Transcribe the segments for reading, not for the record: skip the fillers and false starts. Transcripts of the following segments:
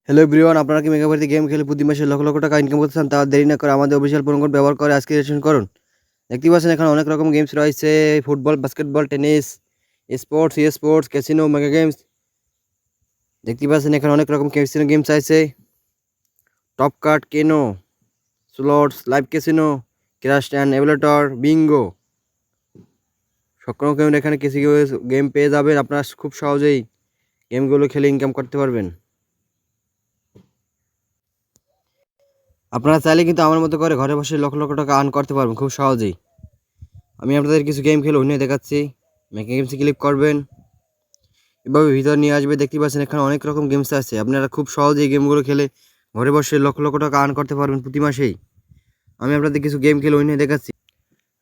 Hello everyone, আপনারা কি মেগাবাড়িতে game খেলে প্রতি মাসে লক্ষ লক্ষ টাকা ইনকাম করতে চান? তা দেরি না করে আমাদের অফিসিয়াল প্রোমো কোড ব্যবহার করে আজকে রেজিস্ট্রেশন করুন। দেখতে পাচ্ছেন এখানে অনেক রকম গেমস রয়েছে: football, basketball, tennis, sports, E sports, casino, mega games. দেখতে পাচ্ছেন এখানে অনেক রকম ক্যাসিনো গেমস আছে: top card, keno, slots, live casino, crash and aviator, bingo. সকল গেম এখানে কিছু গেম পেয়ে যাবেন। আপনারা খুব সহজেই গেমগুলো খেলে ইনকাম করতে পারবেন। আপনারা চাইলে কিন্তু আমার মতো করে ঘরে বসে লক্ষ লক্ষ টাকা আর্ন করতে পারবেন খুব সহজেই। আমি আপনাদের কিছু গেম খেলে অন্য দেখাচ্ছি। মেকা গেমসে ক্লিক করবেন, এভাবে ভিতর নিয়ে আসবে। দেখতে পাচ্ছেন এখানে অনেক রকম গেমস আছে। আপনারা খুব সহজেই গেমগুলো খেলে ঘরে বসে লক্ষ লক্ষ টাকা আর্ন করতে পারবেন প্রতি মাসেই। আমি আপনাদের কিছু গেম খেলে অন্য দেখাচ্ছি।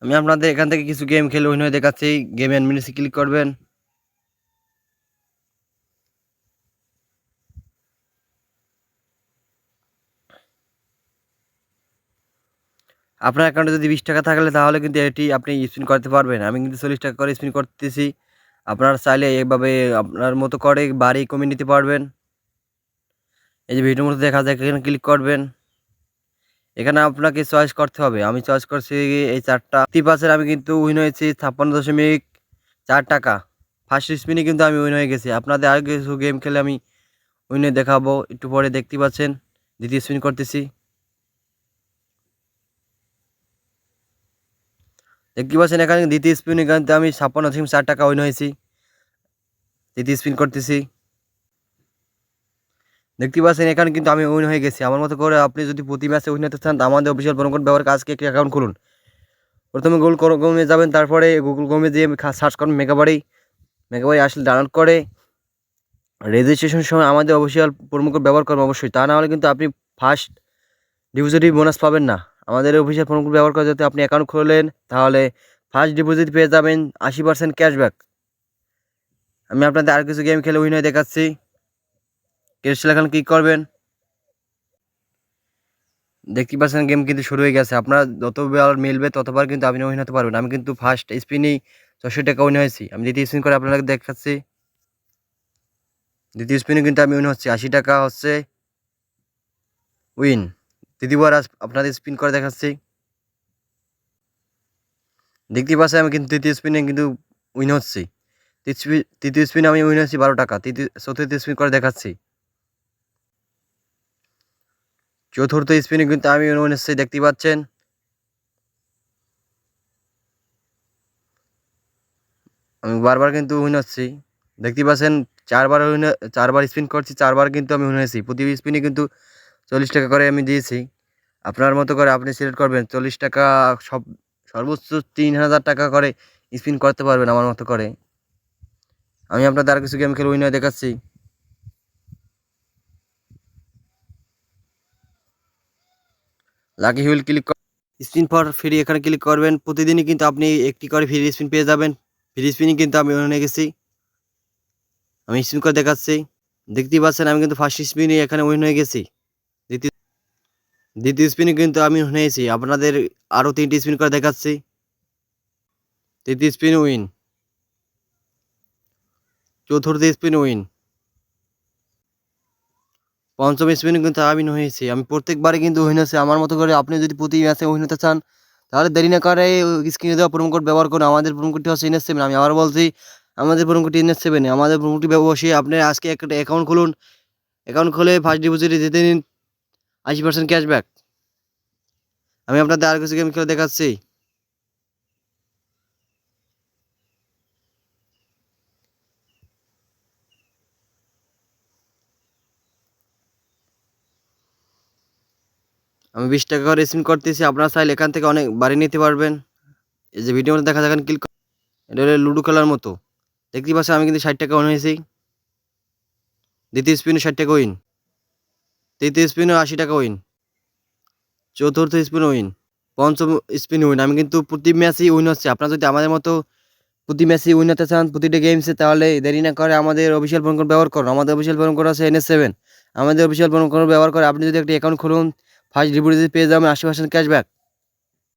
আমি আপনাদের এখান থেকে কিছু গেম খেলে অন্য দেখাচ্ছি। গেম অ্যান্ড মিনিসে ক্লিক করবেন। আপনার অ্যাকাউন্টে যদি 20 টাকা থাকলে তাহলে কিন্তু এটি আপনি স্পিন করতে পারবেন। আমি কিন্তু 40 টাকা করে স্পিন করতেছি। আপনারা চাইলে এভাবে আপনার মতো করে বাড়ি কমিয়ে নিতে পারবেন। এই যে ভিডিওর মধ্যে দেখা যায়, এখানে ক্লিক করবেন। এখানে আপনাকে চয়েস করতে হবে। আমি চয়েস করছি এই 4টা। 30% আমি কিন্তু উইন হয়েছি 56.4 টাকা। ফার্স্ট স্পিনে কিন্তু আমি উইন হয়ে গেছি। আপনাদের আর কিছু গেম খেলে আমি উইনে দেখাবো একটু পরে। দেখতে পাচ্ছেন দ্বিতীয় স্পিন করতেছি। দেখতে পাচ্ছেন এখানে দ্বিতীয় স্পিনে কিন্তু আমি 56.4 টাকা উইন হয়েছি। তৃতীয় স্পিন করতেছি। দেখতে পাচ্ছেন এখানে কিন্তু আমি উইন হয়ে গেছি। আমার মতো করে আপনি যদি প্রতি ম্যাচে উইন হতে চান, আমাদের অফিসিয়াল প্রোমো কোড ব্যবহার করে আজকে একটি অ্যাকাউন্ট খুলুন। প্রথমে গুগল ক্রোমে যাবেন, তারপরে গুগল ক্রোমে দিয়ে সার্চ করুন মেগাবাড়ি। মেগাবাড়ি আসলে ডাউনলোড করে রেজিস্ট্রেশনের সময় আমাদের অফিসিয়াল প্রোমো কোড ব্যবহার করবেন অবশ্যই। তা না হলে কিন্তু আপনি ফার্স্ট ডিপোজিট বোনাস পাবেন না। আমাদের অফিসিয়াল প্রোমো কোড ব্যবহার করে যদি আপনি অ্যাকাউন্ট খোলেন, তাহলে ফার্স্ট ডিপোজিট পেয়ে যাবেন 80% ক্যাশব্যাক। আমি আপনাদের আর কিছু গেম খেলে উইন হয়ে দেখাচ্ছি। ক্যাশ লেখান ক্লিক করবেন। দেখতে পাচ্ছেন গেম কিন্তু শুরু হয়ে গেছে। আপনার যতবার মিলবে ততবার কিন্তু আপনি উইন হতে পারবেন। আমি কিন্তু ফার্স্ট স্পিনেই 600 টাকা উইন হয়েছি। আমি দ্বিতীয় স্পিন করে আপনাদের দেখাচ্ছি। দ্বিতীয় স্পিনে কিন্তু আমি উইন হচ্ছি, 80 টাকা হচ্ছে উইন। তৃতীয়বার আপনাদের স্পিন করে দেখাচ্ছি। দেখতে পাচ্ছেন আমি কিন্তু তৃতীয় স্পিনে কিন্তু উইন হচ্ছি। তৃতীয় স্পিনে আমি উইন হচ্ছি 12 টাকা। চতুর্থ স্পিন করে দেখাচ্ছি। চতুর্থ স্পিনে কিন্তু আমি উইন হচ্ছি, দেখতে পাচ্ছেন। আমি বারবার কিন্তু উইন হচ্ছি, দেখতে পাচ্ছেন। 4বার স্পিন করছি, 4বার কিন্তু আমি উইন হয়েছি। প্রতি স্পিনে কিন্তু 40 টাকা করে আমি দিয়েছি। আপনার মতো করে আপনি সিলেক্ট করবেন 40 টাকা। সর্বোচ্চ 3000 টাকা করে স্পিন করতে পারবেন আমার মতো করে। আমি আপনাদের আর কিছু গেম খেলে উইন হয়ে দেখাচ্ছি। Lucky wheel click spin for free, এখানে ক্লিক করবেন। প্রতিদিনই কিন্তু আপনি একটি করে ফ্রি স্পিন পেয়ে যাবেন। ফ্রি স্পিনে কিন্তু আমি উইন হয়ে গেছি। আমি স্পিন করে দেখাচ্ছি। দেখতেই পাচ্ছেন আমি কিন্তু ফার্স্ট স্পিনে এখানে উইন হয়ে গেছি। দ্বিতীয় দ্বিতীয় স্পিনে কিন্তু আমি উইন হয়েছি। আপনাদের আরও 3টি স্পিন করে দেখাচ্ছি। তৃতীয় স্পিন উইন। চতুর্থ স্পিন উইন। পঞ্চম স্পিনে কিন্তু আমি হয়েছি। আমি প্রত্যেকবারে কিন্তু উইন হয়েছি আমার মতো করে। আপনি যদি প্রতি ম্যাচে উইন হতে চান, তাহলে দেরি না করে স্ক্রিনে দেওয়া প্রোমো কোড ব্যবহার করুন। আমাদের প্রোমো কোডটি হচ্ছে NS7। আমি আবার বলছি, আমাদের প্রোমো কোডটি NS7। আমাদের প্রোমো কোডটি বসিয়ে আপনি আজকে একটা অ্যাকাউন্ট খুলুন। অ্যাকাউন্ট খুলে ফার্স্ট ডিপোজিটে জিতে নিন 80% ক্যাশব্যাক। আমি আপনাদের আর কিছু গেম খেলে দেখাচ্ছি। আমি 20 টাকা করে স্পিন করতেছি। আপনারা চাইলে এখান থেকে অনেক বাড়ি নিতে পারবেন। এই যে ভিডিওর মধ্যে দেখা যায়, ক্লিক, এটা হলো লুডো খেলার মতো। দেখতেই পাচ্ছেন আমি কিন্তু 60 টাকা উইন হয়েছি। দ্বিতীয় স্পিনে 60 টাকা উইন। তৃতীয় স্পিনে 80 টাকা উইন। চতুর্থ স্পিন উইন। পঞ্চম স্পিন উইন। আমি কিন্তু প্রতি ম্যাচেই উইন হচ্ছে। আপনারা যদি আমাদের মতো প্রতি ম্যাচেই উইন হতে চান প্রতিটা গেমসে, তাহলে দেরি না করে আমাদের অফিসিয়াল প্রোমো কোড ব্যবহার করুন। আমাদের অফিসিয়াল প্রোমো কোড আছে NS7। আমাদের অফিসিয়াল প্রোমো কোড ব্যবহার করে আপনি যদি একটি অ্যাকাউন্ট খুলুন, ফার্স্ট ডিপোজিট পেয়ে যাবেন 80% ক্যাশব্যাক।